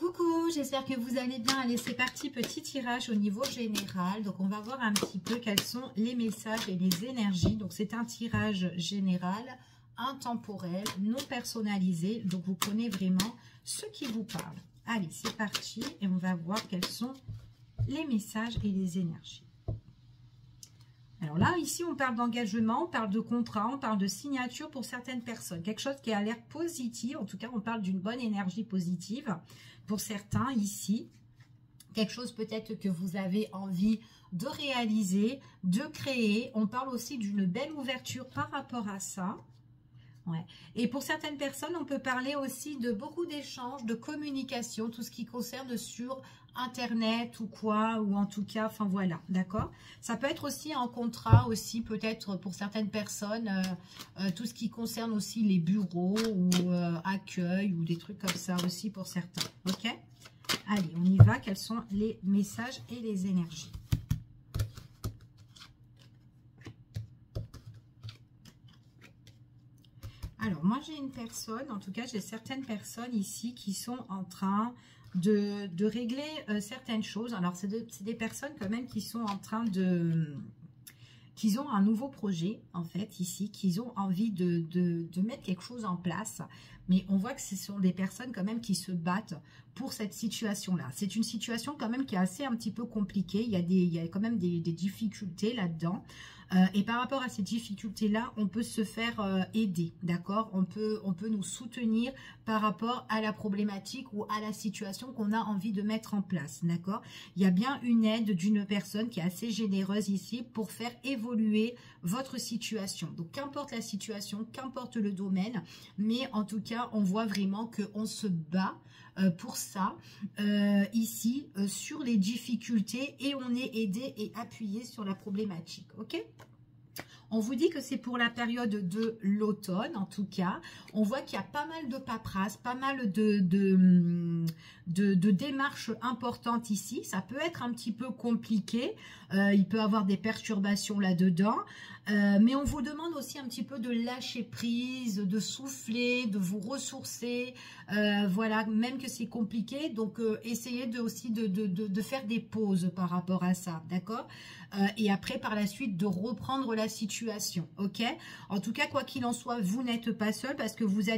Coucou, j'espère que vous allez bien. Allez, c'est parti, petit tirage au niveau général. Donc, on va voir un petit peu quels sont les messages et les énergies. Donc, c'est un tirage général, intemporel, non personnalisé. Donc, vous prenez vraiment ce qui vous parle. Allez, c'est parti et on va voir quels sont les messages et les énergies. Alors là, ici, on parle d'engagement, on parle de contrat, on parle de signature pour certaines personnes. Quelque chose qui a l'air positif. En tout cas, on parle d'une bonne énergie positive pour certains ici. Quelque chose peut-être que vous avez envie de réaliser, de créer. On parle aussi d'une belle ouverture par rapport à ça. Ouais. Et pour certaines personnes, on peut parler aussi de beaucoup d'échanges, de communication, tout ce qui concerne sur Internet ou quoi, ou en tout cas, enfin voilà, d'accord. Ça peut être aussi en contrat aussi, peut-être pour certaines personnes, tout ce qui concerne aussi les bureaux ou accueil ou des trucs comme ça aussi pour certains, ok. Allez, on y va, quels sont les messages et les énergies? Alors, moi, j'ai une personne, en tout cas, j'ai certaines personnes ici qui sont en train de régler certaines choses. Alors, c'est des personnes quand même qui sont en train qu'ils ont un nouveau projet, en fait, ici, qu'ils ont envie de mettre quelque chose en place. Mais on voit que ce sont des personnes quand même qui se battent pour cette situation-là. C'est une situation quand même qui est assez un petit peu compliquée. Il y a quand même des difficultés là-dedans. Et par rapport à ces difficultés-là, on peut se faire aider, d'accord? On peut nous soutenir par rapport à la problématique ou à la situation qu'on a envie de mettre en place, d'accord? Il y a bien une aide d'une personne qui est assez généreuse ici pour faire évoluer votre situation. Donc, qu'importe la situation, qu'importe le domaine, mais en tout cas, on voit vraiment qu'on se bat pour ça, ici, sur les difficultés et on est aidé et appuyé sur la problématique, ok? On vous dit que c'est pour la période de l'automne, en tout cas. On voit qu'il y a pas mal de paperasse, pas mal de démarches importantes ici. Ça peut être un petit peu compliqué. Il peut y avoir des perturbations là-dedans. Mais on vous demande aussi un petit peu de lâcher prise, de souffler, de vous ressourcer. Voilà, même que c'est compliqué. Donc, essayez aussi de faire des pauses par rapport à ça, d'accord? Et après, par la suite, de reprendre la situation, ok? En tout cas, quoi qu'il en soit, vous n'êtes pas seul parce que vous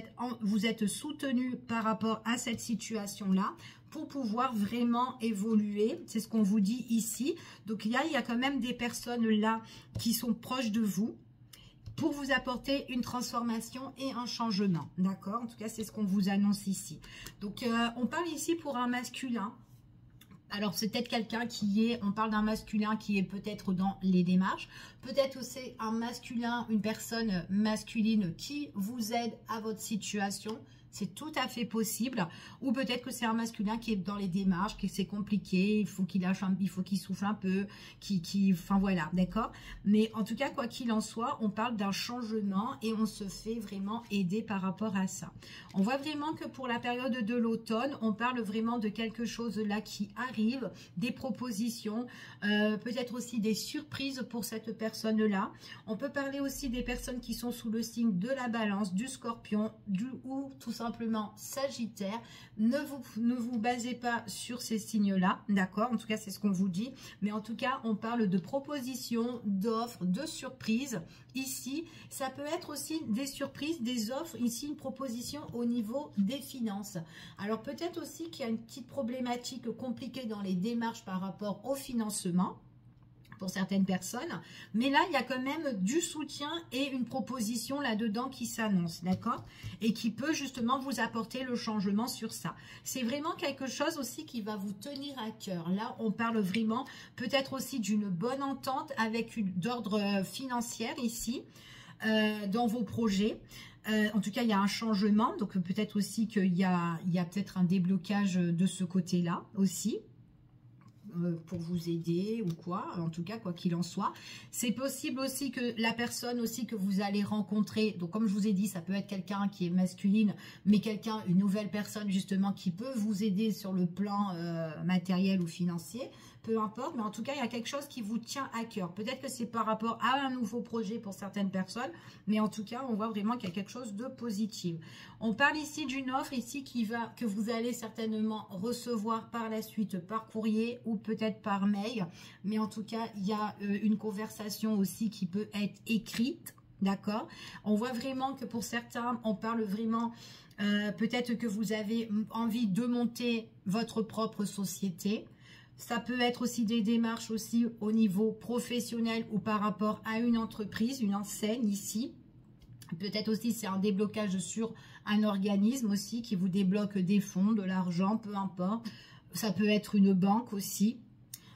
êtes soutenu par rapport à cette situation-là pour pouvoir vraiment évoluer. C'est ce qu'on vous dit ici. Donc, il y a quand même des personnes là qui sont proches de vous pour vous apporter une transformation et un changement, d'accord? En tout cas, c'est ce qu'on vous annonce ici. Donc, on parle ici pour un masculin. Alors, c'est peut-être quelqu'un on parle d'un masculin qui est peut-être dans les démarches. Peut-être aussi un masculin, une personne masculine qui vous aide à votre situation. C'est tout à fait possible. Ou peut-être que c'est un masculin qui est dans les démarches, que c'est compliqué, il faut qu'il lâche il faut qu'il souffle un peu, enfin voilà, d'accord? Mais en tout cas, quoi qu'il en soit, on parle d'un changement et on se fait vraiment aider par rapport à ça. On voit vraiment que pour la période de l'automne, on parle vraiment de quelque chose là qui arrive, des propositions, peut-être aussi des surprises pour cette personne-là. On peut parler aussi des personnes qui sont sous le signe de la Balance, du Scorpion, ou tout simplement Sagittaire. Ne vous basez pas sur ces signes-là, d'accord? En tout cas, c'est ce qu'on vous dit. Mais en tout cas, on parle de propositions, d'offres, de surprises. Ici, ça peut être aussi des surprises, des offres. Ici, une proposition au niveau des finances. Alors, peut-être aussi qu'il y a une petite problématique compliquée dans les démarches par rapport au financement pour certaines personnes, mais là il y a quand même du soutien et une proposition là-dedans qui s'annonce, d'accord? Et qui peut justement vous apporter le changement sur ça. C'est vraiment quelque chose aussi qui va vous tenir à cœur. Là on parle vraiment peut-être aussi d'une bonne entente avec d'ordre financier ici, dans vos projets. En tout cas, il y a un changement, donc peut-être aussi qu'il y a peut-être un déblocage de ce côté-là aussi. pour vous aider ou quoi, en tout cas, quoi qu'il en soit. C'est possible aussi que la personne aussi que vous allez rencontrer, donc comme je vous ai dit, ça peut être quelqu'un qui est masculine, mais une nouvelle personne justement qui peut vous aider sur le plan matériel ou financier, peu importe, mais en tout cas, il y a quelque chose qui vous tient à cœur. Peut-être que c'est par rapport à un nouveau projet pour certaines personnes, mais en tout cas, on voit vraiment qu'il y a quelque chose de positif. On parle ici d'une offre ici que vous allez certainement recevoir par la suite par courrier ou peut-être par mail, mais en tout cas, il y a une conversation aussi qui peut être écrite, d'accord? On voit vraiment que pour certains, on parle vraiment... peut-être que vous avez envie de monter votre propre société. Ça peut être aussi des démarches aussi au niveau professionnel ou par rapport à une entreprise, une enseigne ici. Peut-être aussi c'est un déblocage sur un organisme aussi qui vous débloque des fonds, de l'argent, peu importe. Ça peut être une banque aussi.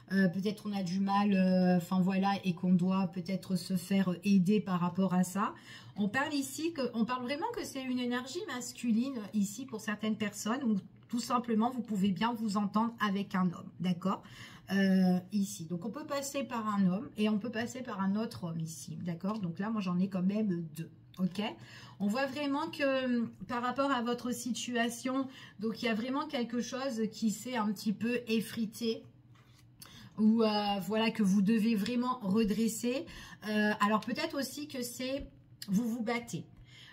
Peut-être on a du mal, enfin voilà, et qu'on doit peut-être se faire aider par rapport à ça. On parle ici, on parle vraiment que c'est une énergie masculine ici pour certaines personnes, où tout simplement vous pouvez bien vous entendre avec un homme, d'accord, ici. Donc on peut passer par un homme et on peut passer par un autre homme ici, d'accord. Donc là moi j'en ai quand même deux. Ok, on voit vraiment que par rapport à votre situation, donc il y a vraiment quelque chose qui s'est un petit peu effrité, ou voilà, que vous devez vraiment redresser. Alors peut-être aussi que c'est, vous vous battez.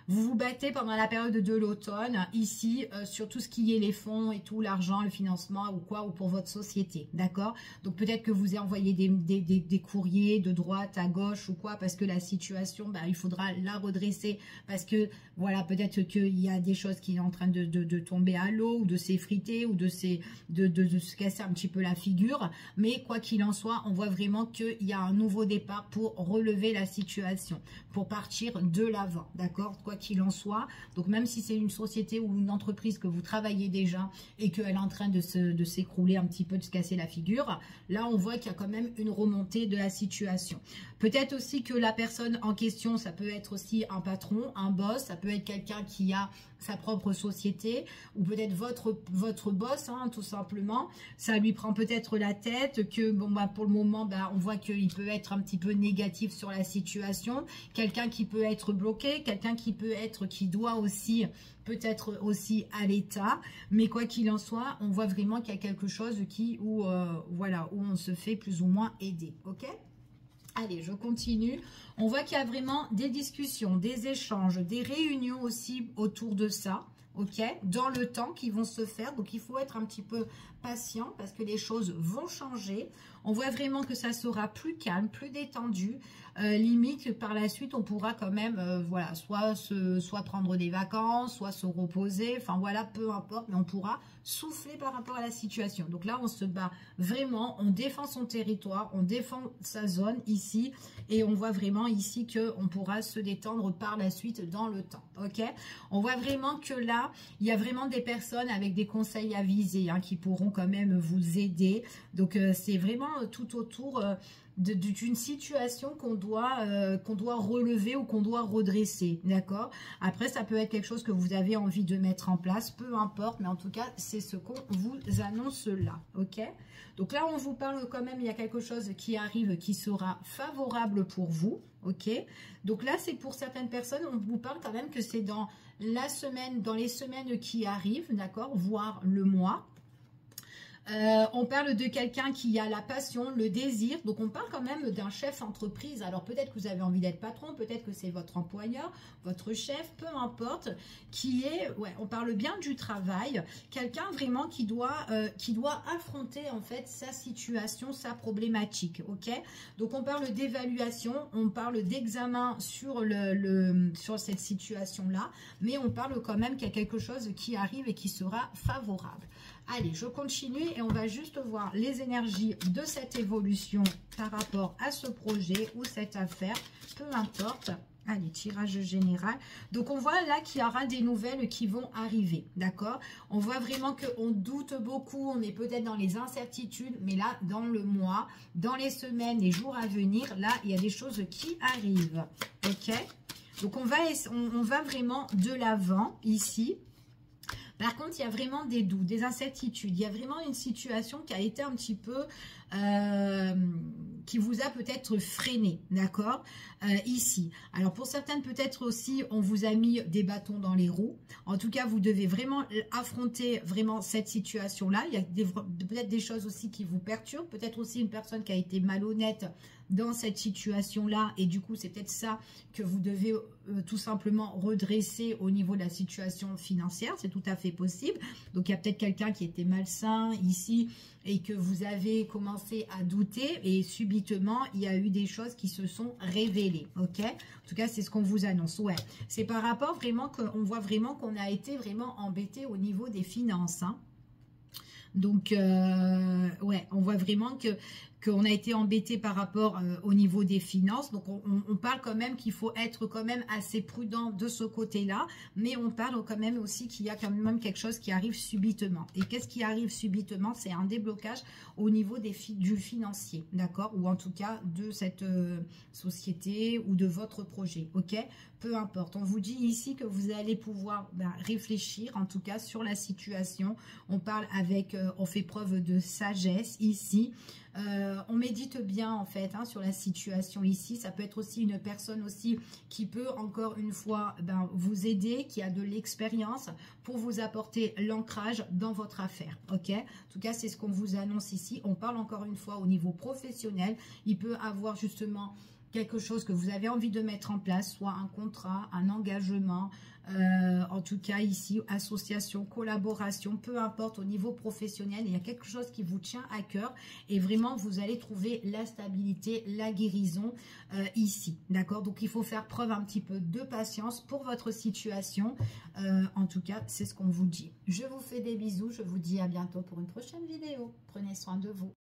Vous vous battez pendant la période de l'automne, ici, sur tout ce qui est les fonds et tout, l'argent, le financement ou quoi, ou pour votre société, d'accord? Donc peut-être que vous avez envoyé des courriers de droite à gauche ou quoi, parce que la situation, bah, il faudra la redresser, parce que, voilà, peut-être qu'il y a des choses qui sont en train de tomber à l'eau, ou de s'effriter, ou de se casser un petit peu la figure, mais quoi qu'il en soit, on voit vraiment qu'il y a un nouveau départ pour relever la situation, pour partir de l'avant, d'accord? Quoi qu'il en soit, donc même si c'est une société ou une entreprise que vous travaillez déjà et qu'elle est en train de s'écrouler un petit peu, de se casser la figure, là on voit qu'il y a quand même une remontée de la situation. Peut-être aussi que la personne en question, ça peut être aussi un patron, un boss, ça peut être quelqu'un qui a sa propre société, ou peut-être votre boss, hein, tout simplement. Ça lui prend peut-être la tête, que bon bah pour le moment, bah, on voit qu'il peut être un petit peu négatif sur la situation, quelqu'un qui peut être bloqué, quelqu'un qui peut être, qui doit aussi peut-être aussi à l'état, mais quoi qu'il en soit, on voit vraiment qu'il y a quelque chose voilà, où on se fait plus ou moins aider, ok? Allez, je continue. On voit qu'il y a vraiment des discussions, des échanges, des réunions aussi autour de ça, ok, dans le temps qui vont se faire. Donc, il faut être un petit peu patient parce que les choses vont changer. On voit vraiment que ça sera plus calme, plus détendu. Limite, par la suite, on pourra quand même, voilà, soit prendre des vacances, soit se reposer. Enfin, voilà, peu importe, mais on pourra souffler par rapport à la situation. Donc là, on se bat vraiment, on défend son territoire, on défend sa zone ici, et on voit vraiment ici qu'on pourra se détendre par la suite dans le temps, ok? On voit vraiment que là, il y a vraiment des personnes avec des conseils avisés, hein, qui pourront quand même vous aider. Donc, c'est vraiment tout autour d'une situation qu'on doit relever ou qu'on doit redresser, d'accord? Après, ça peut être quelque chose que vous avez envie de mettre en place, peu importe, mais en tout cas, c'est ce qu'on vous annonce là, ok? Donc là, on vous parle quand même, il y a quelque chose qui arrive qui sera favorable pour vous, ok? Donc là, c'est pour certaines personnes, on vous parle quand même que c'est dans la semaine, dans les semaines qui arrivent, d'accord? Voire le mois. On parle de quelqu'un qui a la passion, le désir. Donc, on parle quand même d'un chef entreprise. Alors, peut-être que vous avez envie d'être patron, peut-être que c'est votre employeur, votre chef, peu importe, qui est, ouais, on parle bien du travail. Quelqu'un vraiment qui doit affronter, en fait, sa situation, sa problématique, ok? Donc, on parle d'évaluation, on parle d'examen sur cette situation-là, mais on parle quand même qu'il y a quelque chose qui arrive et qui sera favorable. Allez, je continue et on va juste voir les énergies de cette évolution par rapport à ce projet ou cette affaire, peu importe. Allez, tirage général. Donc, on voit là qu'il y aura des nouvelles qui vont arriver, d'accord? On voit vraiment qu'on doute beaucoup, on est peut-être dans les incertitudes, mais là, dans le mois, dans les semaines, les jours à venir, là, il y a des choses qui arrivent, ok? Donc, on va vraiment de l'avant ici. Par contre, il y a vraiment des doutes, des incertitudes. Il y a vraiment une situation qui a été un petit peu... qui vous a peut-être freiné, d'accord, ici. Alors, pour certaines, peut-être aussi, on vous a mis des bâtons dans les roues. En tout cas, vous devez vraiment affronter vraiment cette situation-là. Il y a peut-être des choses aussi qui vous perturbent. Peut-être aussi une personne qui a été malhonnête dans cette situation-là. Et du coup, c'est peut-être ça que vous devez tout simplement redresser au niveau de la situation financière. C'est tout à fait possible. Donc, il y a peut-être quelqu'un qui était malsain ici et que vous avez commencé à douter. Et subitement, il y a eu des choses qui se sont révélées. OK? En tout cas, c'est ce qu'on vous annonce. Ouais. C'est par rapport vraiment qu'on voit vraiment qu'on a été vraiment embêté au niveau des finances. Hein. Donc, ouais, on voit vraiment qu'on a été embêté par rapport au niveau des finances. Donc, on parle quand même qu'il faut être quand même assez prudent de ce côté-là. Mais on parle quand même aussi qu'il y a quand même quelque chose qui arrive subitement. Et qu'est-ce qui arrive subitement? C'est un déblocage au niveau du financier, d'accord? Ou en tout cas de cette société ou de votre projet, ok? Peu importe. On vous dit ici que vous allez pouvoir réfléchir, en tout cas, sur la situation. On parle avec, on fait preuve de sagesse ici. On médite bien en fait hein, sur la situation ici. Ça peut être aussi une personne aussi qui peut encore une fois vous aider, qui a de l'expérience pour vous apporter l'ancrage dans votre affaire. Ok? En tout cas, c'est ce qu'on vous annonce ici. On parle encore une fois au niveau professionnel. Il peut avoir justement quelque chose que vous avez envie de mettre en place, soit un contrat, un engagement, en tout cas ici, association, collaboration, peu importe au niveau professionnel, il y a quelque chose qui vous tient à cœur et vraiment vous allez trouver la stabilité, la guérison ici, d'accord? Donc il faut faire preuve un petit peu de patience pour votre situation, en tout cas c'est ce qu'on vous dit. Je vous fais des bisous, je vous dis à bientôt pour une prochaine vidéo, prenez soin de vous.